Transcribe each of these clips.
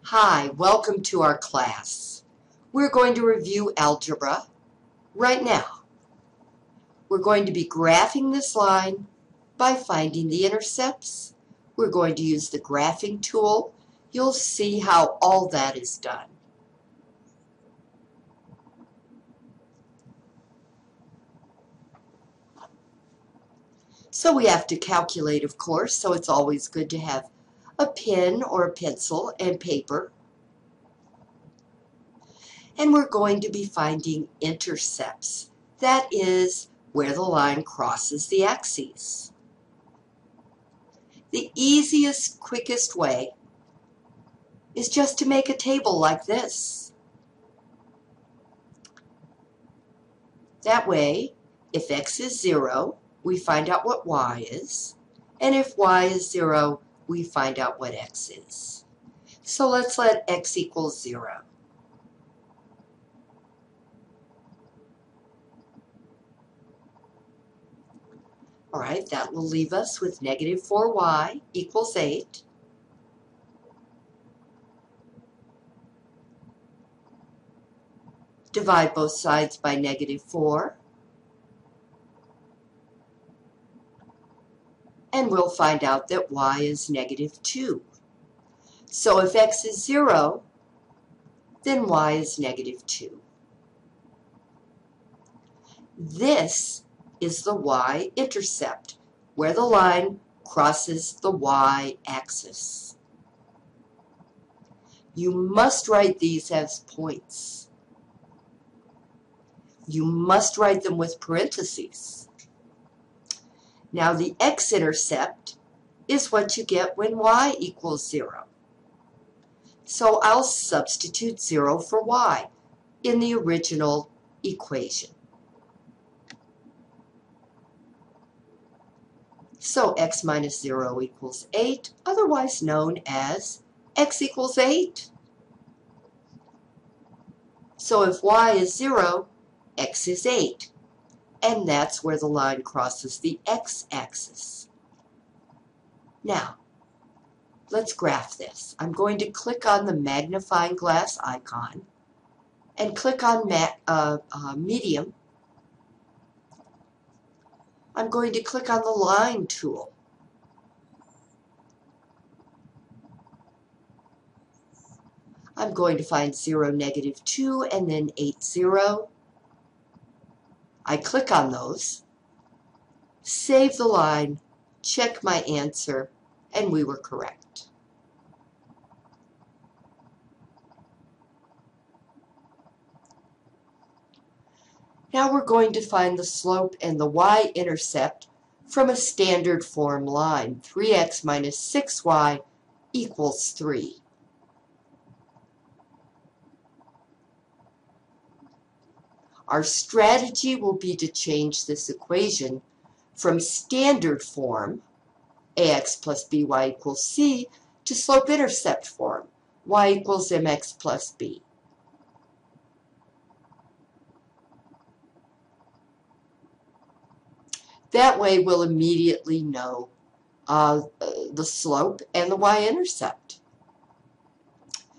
Hi, welcome to our class. We're going to review algebra right now. We're going to be graphing this line by finding the intercepts. We're going to use the graphing tool. You'll see how all that is done. So we have to calculate, of course, so it's always good to have a pen or a pencil and paper. And we're going to be finding intercepts. That is where the line crosses the axes. The easiest, quickest way is just to make a table like this. That way, if x is 0, we find out what y is, and if y is 0, we find out what x is. So let's let x equal 0. All right, that will leave us with negative 4y equals 8. Divide both sides by negative 4. And we'll find out that y is negative 2. So if x is 0, then y is negative 2. This is the y-intercept, where the line crosses the y-axis. You must write these as points. You must write them with parentheses. Now the x-intercept is what you get when y equals 0. So I'll substitute 0 for y in the original equation. So x minus 0 equals 8, otherwise known as x equals 8. So if y is 0, x is 8. And that's where the line crosses the x-axis. Now, let's graph this. I'm going to click on the magnifying glass icon and click on medium. I'm going to click on the line tool. I'm going to find 0, negative 2, and then 8, 0. I click on those, save the line, check my answer, and we were correct. Now we're going to find the slope and the y-intercept from a standard form line. 3x minus 6y equals 3. Our strategy will be to change this equation from standard form, ax plus by equals c, to slope-intercept form, y equals mx plus b. That way we'll immediately know the slope and the y-intercept.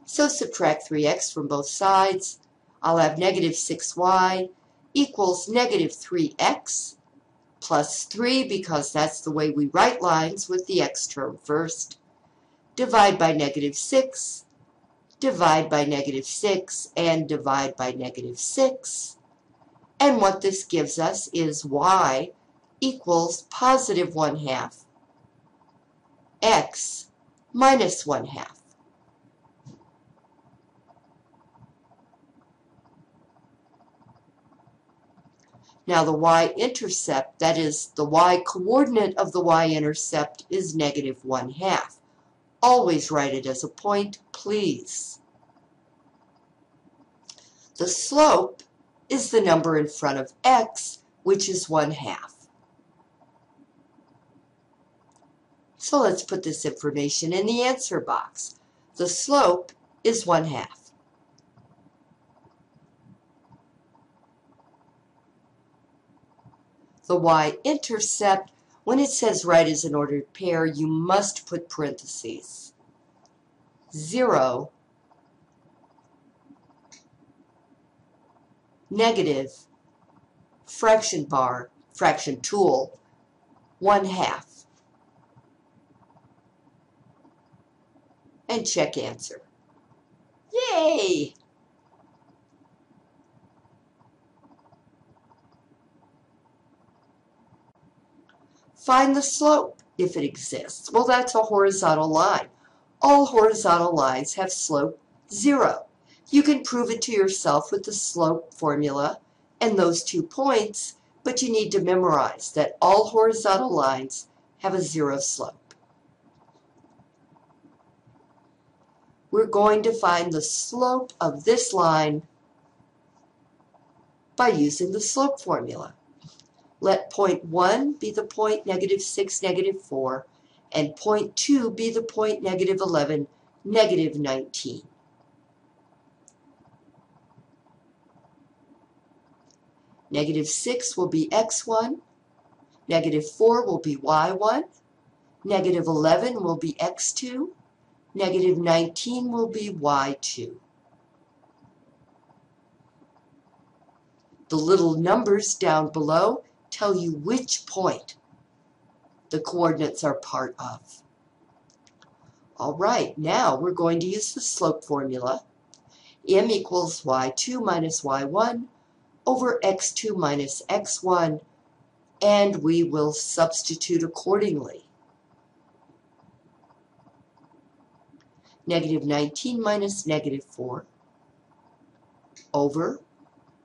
So subtract 3x from both sides. I'll have negative 6y equals negative 3x plus 3, because that's the way we write lines with the x term first. Divide by negative 6, divide by negative 6, and divide by negative 6. And what this gives us is y equals positive 1/2 x minus 1/2. Now the y-intercept, that is the y-coordinate of the y-intercept, is negative 1/2. Always write it as a point, please. The slope is the number in front of x, which is 1/2. So let's put this information in the answer box. The slope is 1/2. The y-intercept, when it says write as an ordered pair, you must put parentheses. 0 negative fraction bar, fraction tool, 1/2. And check answer. Yay! Find the slope if it exists. Well, that's a horizontal line. All horizontal lines have slope 0. You can prove it to yourself with the slope formula and those 2 points, but you need to memorize that all horizontal lines have a 0 slope. We're going to find the slope of this line by using the slope formula. Let point 1 be the point -6, -4, and point 2 be the point -11, -19. -6 will be x1, -4 will be y1, -11 will be x2, -19 will be y2. The little numbers down below tell you which point the coordinates are part of. All right, now we're going to use the slope formula. M equals y2 minus y1 over x2 minus x1, and we will substitute accordingly. -19 minus -4 over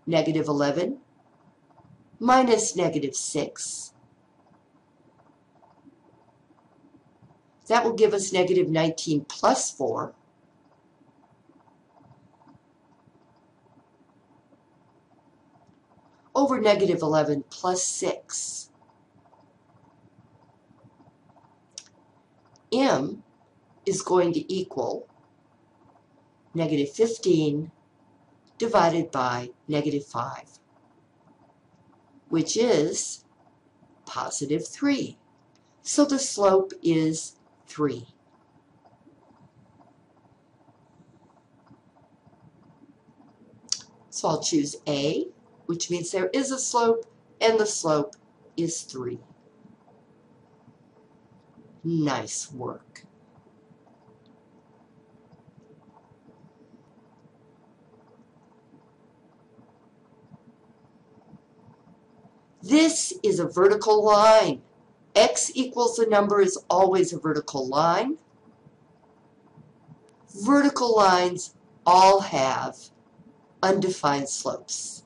-11 minus -6. That will give us -19 plus 4 over -11 plus 6. M is going to equal -15 divided by -5, which is +3. So the slope is 3. So I'll choose A, which means there is a slope, and the slope is 3. Nice work. This is a vertical line. X equals a number is always a vertical line. Vertical lines all have undefined slopes.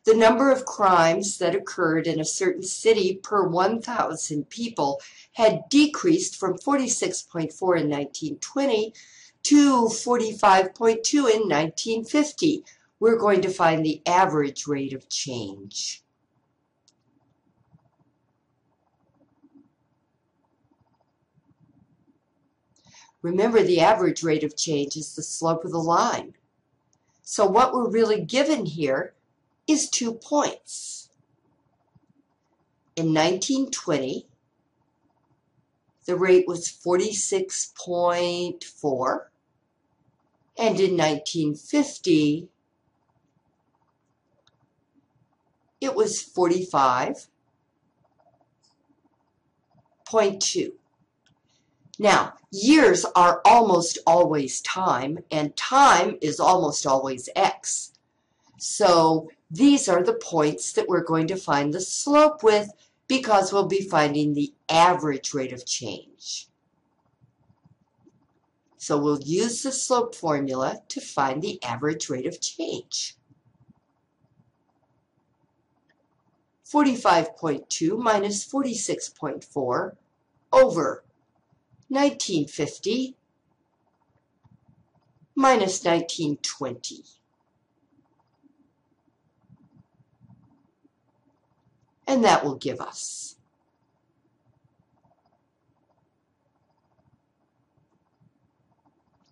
The number of crimes that occurred in a certain city per 1,000 people had decreased from 46.4 in 1920 to 45.2 in 1950. We're going to find the average rate of change. Remember, the average rate of change is the slope of the line. So what we're really given here is 2 points. In 1920, the rate was 46.4, and in 1950, it was 45.2. Now, years are almost always time, and time is almost always x. So these are the points that we're going to find the slope with, because we'll be finding the average rate of change. So we'll use the slope formula to find the average rate of change. 45.2 minus 46.4 over 1950 minus 1920. And that will give us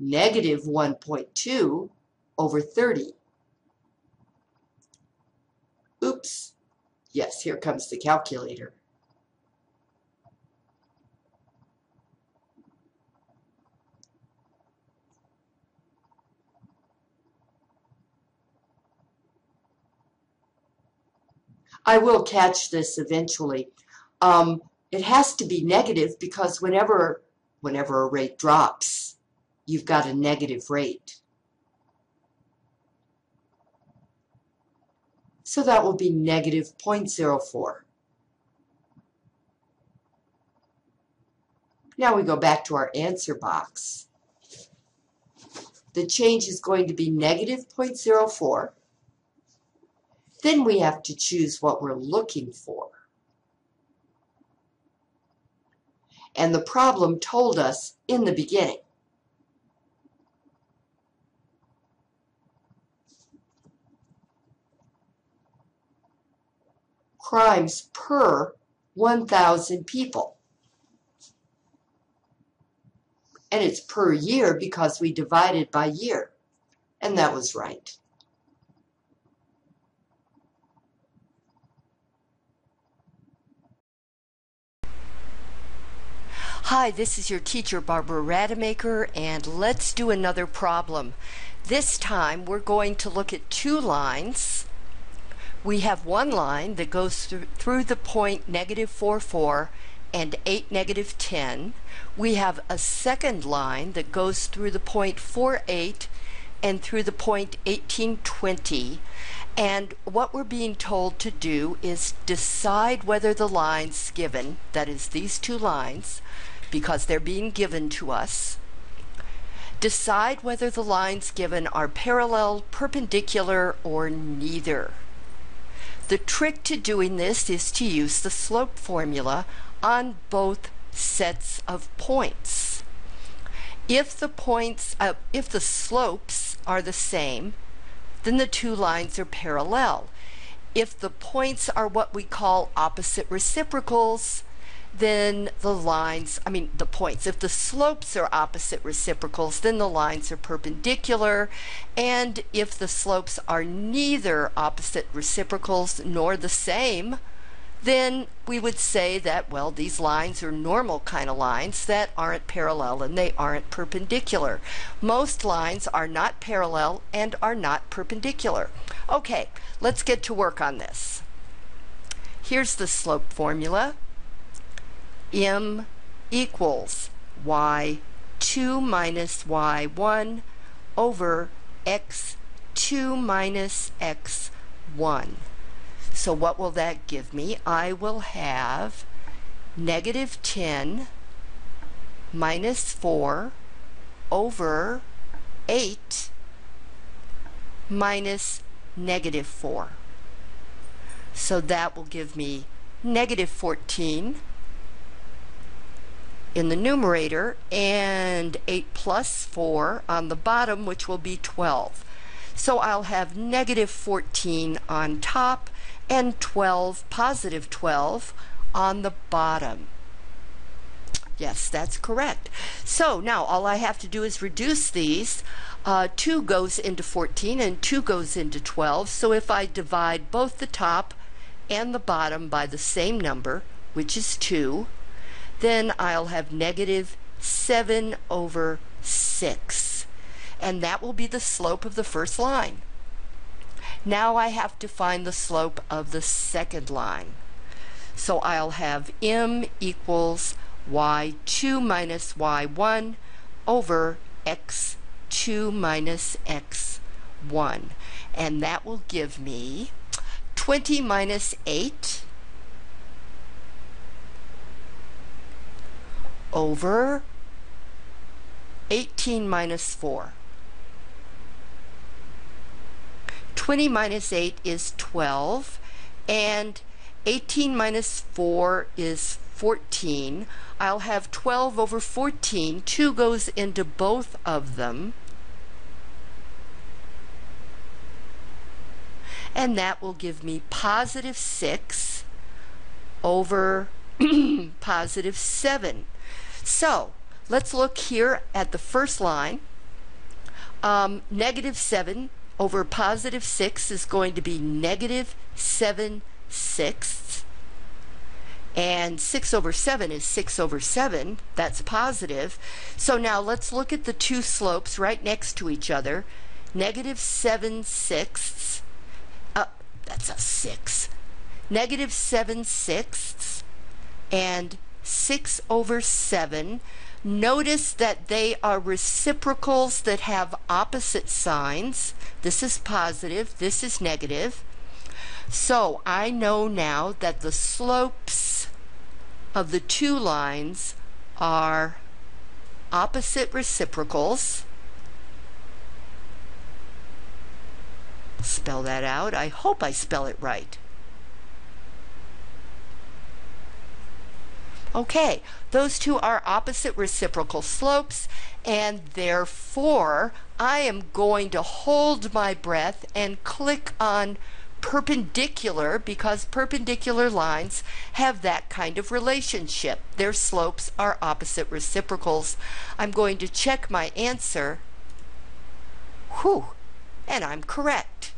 -1.2 over 30. Oops. Yes, here comes the calculator. I will catch this eventually. It has to be negative because whenever a rate drops, you've got a negative rate. So that will be negative 0.04. Now we go back to our answer box. The change is going to be negative 0.04. Then we have to choose what we're looking for. And the problem told us in the beginning. Crimes per 1,000 people. And it's per year because we divided by year. And that was right. Hi, this is your teacher, Barbara Rademacher, and let's do another problem. This time we're going to look at two lines. We have one line that goes through the point -44 and 8, -10. We have a second line that goes through the point 48 and through the point 1820. And what we're being told to do is decide whether the lines given, that is these two lines, because they're being given to us, decide whether the lines given are parallel, perpendicular, or neither. The trick to doing this is to use the slope formula on both sets of points. If the slopes are the same, then the two lines are parallel. If the points are what we call opposite reciprocals, then if the slopes are opposite reciprocals, then the lines are perpendicular. And if the slopes are neither opposite reciprocals nor the same, then we would say that, well, these lines are normal kind of lines that aren't parallel and they aren't perpendicular. Most lines are not parallel and are not perpendicular. Okay, let's get to work on this. Here's the slope formula. M equals y2 minus y1 over x2 minus x1. So what will that give me? I will have -10 minus 4 over 8 minus -4. So that will give me -14 in the numerator and 8 plus 4 on the bottom, which will be 12. So I'll have -14 on top and 12, positive 12, on the bottom. Yes, that's correct. So now all I have to do is reduce these. 2 goes into 14 and 2 goes into 12. So if I divide both the top and the bottom by the same number, which is 2, then I'll have -7 over 6. And that will be the slope of the first line. Now I have to find the slope of the second line. So I'll have M equals y2 minus y1 over x2 minus x1. And that will give me 20 minus 8 over 18 minus 4. 20 minus 8 is 12, and 18 minus 4 is 14. I'll have 12 over 14. 2 goes into both of them. And that will give me positive 6 over positive 7. So let's look here at the first line. -7 over positive 6 is going to be -7/6. And 6 over 7 is 6 over 7. That's positive. So now let's look at the two slopes right next to each other. -7/6. That's a 6. -7/6 and 6/7. Notice that they are reciprocals that have opposite signs. This is positive, this is negative. So I know now that the slopes of the two lines are opposite reciprocals. Spell that out. I hope I spell it right. Okay, those two are opposite reciprocal slopes, and therefore I am going to hold my breath and click on perpendicular, because perpendicular lines have that kind of relationship. Their slopes are opposite reciprocals. I'm going to check my answer. Whew, and I'm correct.